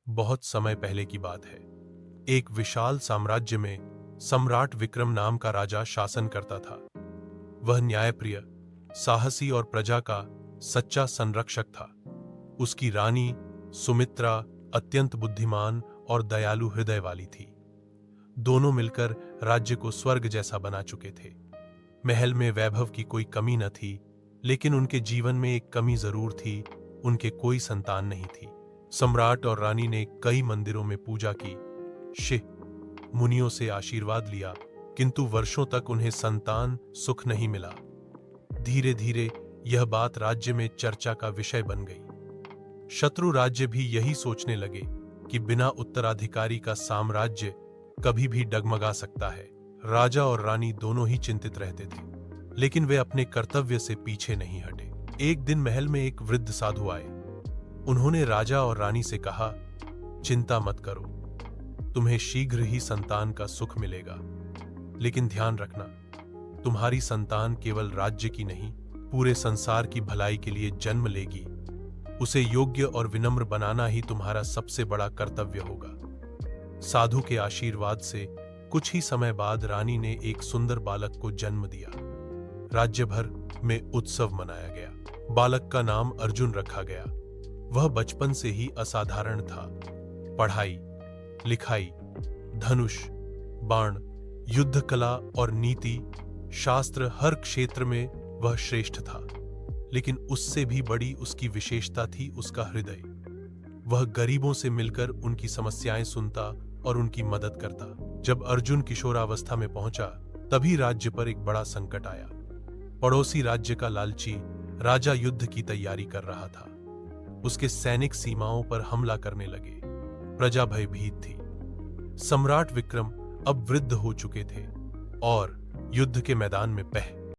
बहुत समय पहले की बात है। एक विशाल साम्राज्य में सम्राट विक्रम नाम का राजा शासन करता था। वह न्यायप्रिय, साहसी और प्रजा का सच्चा संरक्षक था। उसकी रानी सुमित्रा अत्यंत बुद्धिमान और दयालु हृदय वाली थी। दोनों मिलकर राज्य को स्वर्ग जैसा बना चुके थे। महल में वैभव की कोई कमी न थी, लेकिन उनके जीवन में एक कमी जरूर थी, उनके कोई संतान नहीं थी। सम्राट और रानी ने कई मंदिरों में पूजा की, शिव मुनियों से आशीर्वाद लिया, किंतु वर्षों तक उन्हें संतान सुख नहीं मिला। धीरे धीरे यह बात राज्य में चर्चा का विषय बन गई। शत्रु राज्य भी यही सोचने लगे कि बिना उत्तराधिकारी का साम्राज्य कभी भी डगमगा सकता है। राजा और रानी दोनों ही चिंतित रहते थे, लेकिन वे अपने कर्तव्य से पीछे नहीं हटे। एक दिन महल में एक वृद्ध साधु आए। उन्होंने राजा और रानी से कहा, चिंता मत करो, तुम्हें शीघ्र ही संतान का सुख मिलेगा। लेकिन ध्यान रखना, तुम्हारी संतान केवल राज्य की नहीं, पूरे संसार की भलाई के लिए जन्म लेगी। उसे योग्य और विनम्र बनाना ही तुम्हारा सबसे बड़ा कर्तव्य होगा। साधु के आशीर्वाद से कुछ ही समय बाद रानी ने एक सुंदर बालक को जन्म दिया। राज्य भर में उत्सव मनाया गया। बालक का नाम अर्जुन रखा गया। वह बचपन से ही असाधारण था। पढ़ाई, लिखाई, धनुष, बाण, युद्ध कला और नीति शास्त्र हर क्षेत्र में वह श्रेष्ठ था। लेकिन उससे भी बड़ी उसकी विशेषता थी उसका हृदय। वह गरीबों से मिलकर उनकी समस्याएं सुनता और उनकी मदद करता। जब अर्जुन किशोरावस्था में पहुंचा, तभी राज्य पर एक बड़ा संकट आया। पड़ोसी राज्य का लालची राजा युद्ध की तैयारी कर रहा था। उसके सैनिक सीमाओं पर हमला करने लगे। प्रजा भयभीत थी। सम्राट विक्रम अब वृद्ध हो चुके थे और युद्ध के मैदान में